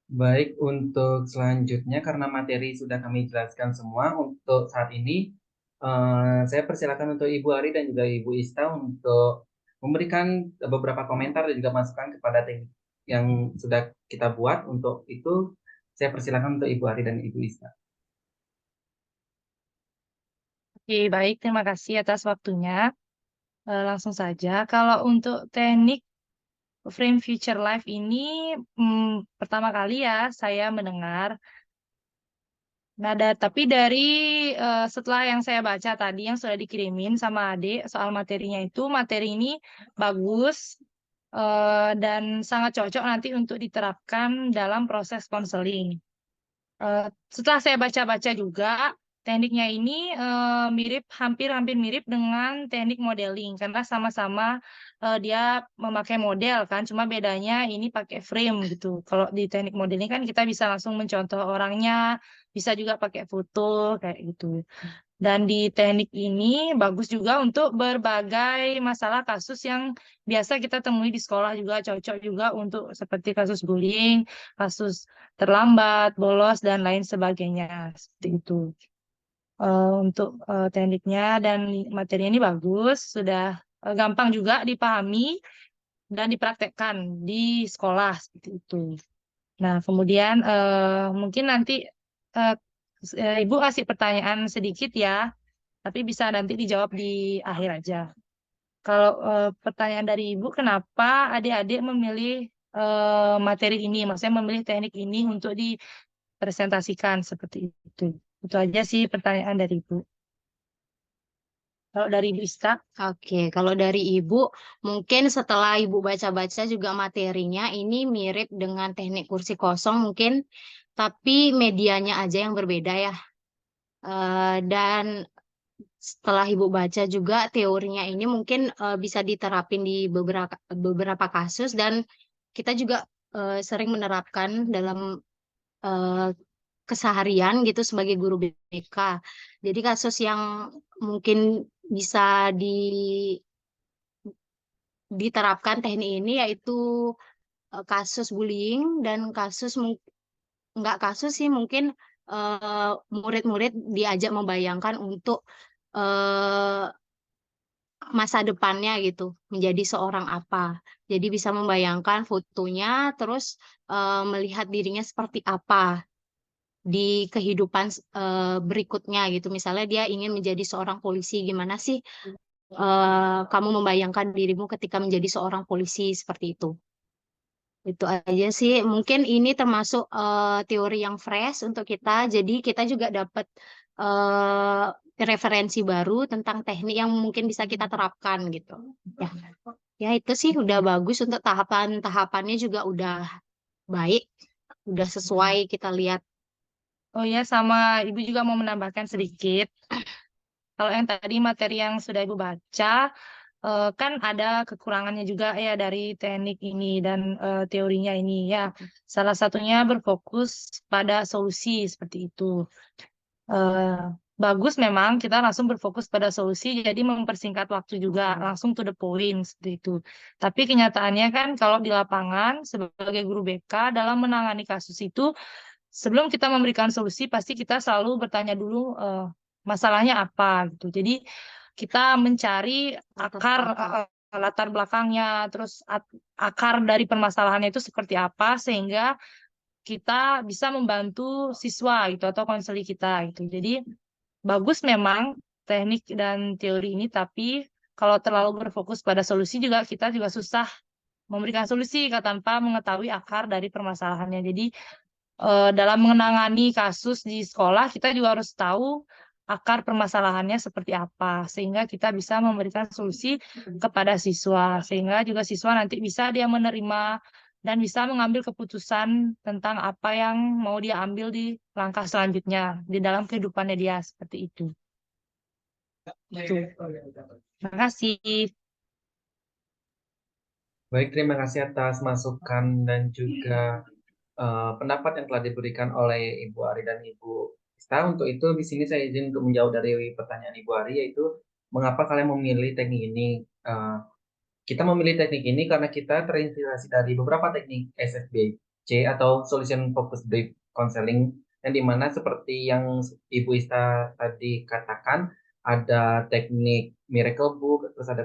Baik, untuk selanjutnya karena materi sudah kami jelaskan semua, untuk saat ini saya persilakan untuk Ibu Ari dan juga Ibu Ista untuk memberikan beberapa komentar dan juga masukan kepada teknik yang sudah kita buat. Untuk itu, saya persilakan untuk Ibu Ari dan Ibu Ista. Oke, baik. Terima kasih atas waktunya. Langsung saja. Kalau untuk teknik frame future life ini, pertama kali ya saya mendengar. Nah, tapi dari setelah yang saya baca tadi yang sudah dikirimin sama adik soal materinya itu, materi ini bagus dan sangat cocok nanti untuk diterapkan dalam proses konseling. Eh, Setelah saya baca-baca juga, tekniknya ini hampir-hampir mirip dengan teknik modeling karena sama-sama dia memakai model kan, cuma bedanya ini pakai frame gitu. Kalau di teknik modeling kan kita bisa langsung mencontoh orangnya, bisa juga pakai foto kayak gitu. Dan di teknik ini bagus juga untuk berbagai masalah kasus yang biasa kita temui di sekolah juga cocok juga untuk seperti kasus bullying, kasus terlambat, bolos, dan lain sebagainya. Seperti itu. Untuk tekniknya dan materinya ini bagus, sudah gampang juga dipahami dan dipraktekkan di sekolah seperti itu. Nah, kemudian mungkin nanti eh, Ibu kasih pertanyaan sedikit ya, tapi bisa nanti dijawab di akhir aja. Kalau pertanyaan dari Ibu, kenapa adik-adik memilih materi ini, maksudnya memilih teknik ini untuk dipresentasikan seperti itu? Itu aja sih pertanyaan dari Ibu. Kalau dari Ibu Ista, Oke, kalau dari Ibu, mungkin setelah Ibu baca-baca juga materinya, ini mirip dengan teknik kursi kosong mungkin, tapi medianya aja yang berbeda ya. Dan setelah Ibu baca juga teorinya ini mungkin bisa diterapin di beberapa beberapa kasus dan kita juga sering menerapkan dalam eh, keseharian gitu sebagai guru BK. Jadi kasus yang mungkin bisa diterapkan teknik ini yaitu kasus bullying dan nggak kasus sih mungkin murid-murid diajak membayangkan untuk eh, masa depannya gitu menjadi seorang apa. Jadi bisa membayangkan fotonya terus melihat dirinya seperti apa di kehidupan berikutnya gitu. Misalnya dia ingin menjadi seorang polisi, gimana sih kamu membayangkan dirimu ketika menjadi seorang polisi seperti itu? Itu aja sih. Mungkin ini termasuk teori yang fresh untuk kita. Jadi kita juga dapat referensi baru tentang teknik yang mungkin bisa kita terapkan gitu. Ya, ya itu sih udah bagus untuk tahapan-tahapannya juga udah baik, udah sesuai kita lihat. oh ya sama Ibu juga mau menambahkan sedikit. Kalau yang tadi materi yang sudah Ibu baca, kan ada kekurangannya juga ya dari teknik ini dan teorinya ini ya. Salah satunya berfokus pada solusi seperti itu. Eh, Bagus memang kita langsung berfokus pada solusi, jadi mempersingkat waktu juga, langsung to the point seperti itu. Tapi kenyataannya kan kalau di lapangan sebagai guru BK dalam menangani kasus itu, sebelum kita memberikan solusi, pasti kita selalu bertanya dulu masalahnya apa gitu. Jadi kita mencari akar latar belakangnya, terus akar dari permasalahannya itu seperti apa, sehingga kita bisa membantu siswa gitu atau konseli kita gitu. Jadi bagus memang teknik dan teori ini, tapi kalau terlalu berfokus pada solusi juga kita juga susah memberikan solusi tanpa mengetahui akar dari permasalahannya. Jadi dalam menangani kasus di sekolah kita juga harus tahu akar permasalahannya seperti apa sehingga kita bisa memberikan solusi kepada siswa sehingga juga siswa nanti bisa dia menerima dan bisa mengambil keputusan tentang apa yang mau dia ambil di langkah selanjutnya di dalam kehidupannya dia seperti itu. Itu. Terima kasih. Baik, terima kasih atas masukan dan juga pendapat yang telah diberikan oleh Ibu Ari dan Ibu Ista. Untuk itu, di sini saya izin untuk menjawab dari pertanyaan Ibu Ari, yaitu mengapa kalian memilih teknik ini? Eh, kita memilih teknik ini karena kita terinspirasi dari beberapa teknik SFB. SFBC atau Solution Focused Based Counseling, yang dimana seperti yang Ibu Ista tadi katakan, ada teknik Miracle Book, terus ada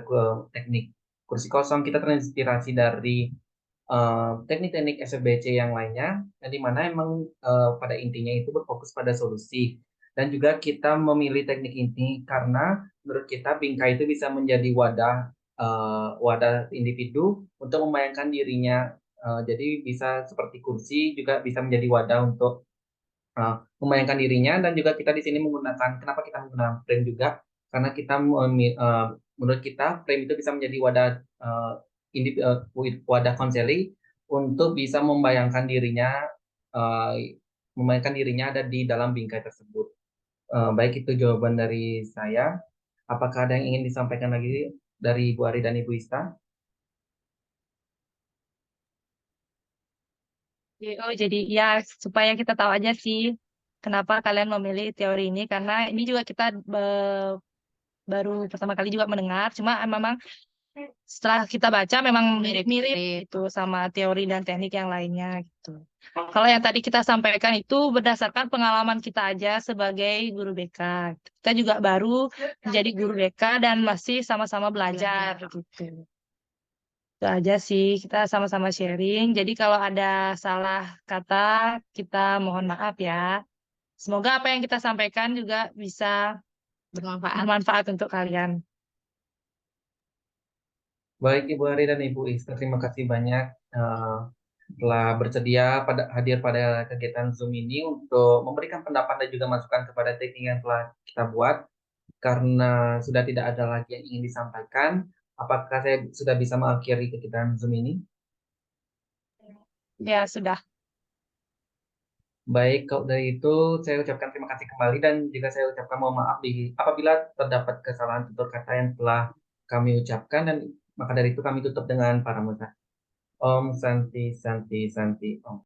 teknik kursi kosong. Kita terinspirasi dari teknik-teknik SFBC yang lainnya, yang dimana emang pada intinya itu berfokus pada solusi. Dan juga kita memilih teknik ini karena menurut kita bingkai itu bisa menjadi wadah individu untuk membayangkan dirinya. Jadi bisa seperti kursi juga bisa menjadi wadah untuk membayangkan dirinya. Dan juga kita di sini menggunakan, kenapa kita menggunakan frame juga, karena kita menurut kita frame itu bisa menjadi wadah konseli untuk bisa membayangkan dirinya ada di dalam bingkai tersebut. Baik, itu jawaban dari saya. Apakah ada yang ingin disampaikan lagi dari Ibu Ari dan Ibu Ista? Oh, jadi ya supaya kita tahu aja sih kenapa kalian memilih teori ini, karena ini juga kita baru pertama kali juga mendengar, cuma memang setelah kita baca memang mirip-mirip itu sama teori dan teknik yang lainnya gitu. Kalau yang tadi kita sampaikan itu berdasarkan pengalaman kita aja sebagai guru BK. Kita juga baru menjadi guru BK dan masih sama-sama belajar gitu. Itu aja sih, kita sama-sama sharing. Jadi kalau ada salah kata, kita mohon maaf ya. Semoga apa yang kita sampaikan juga bisa bermanfaat untuk kalian. Baik, Ibu Ari dan Ibu Ista, terima kasih banyak telah bersedia hadir pada kegiatan Zoom ini untuk memberikan pendapat dan juga masukan kepada teknik yang telah kita buat. Karena sudah tidak ada lagi yang ingin disampaikan, apakah saya sudah bisa mengakhiri kegiatan Zoom ini? Ya, sudah. Baik, kalau dari itu saya ucapkan terima kasih kembali dan juga saya ucapkan mohon maaf apabila terdapat kesalahan tutur kata yang telah kami ucapkan, dan maka dari itu kami tutup dengan parameter Om Santi Santi Santi Om.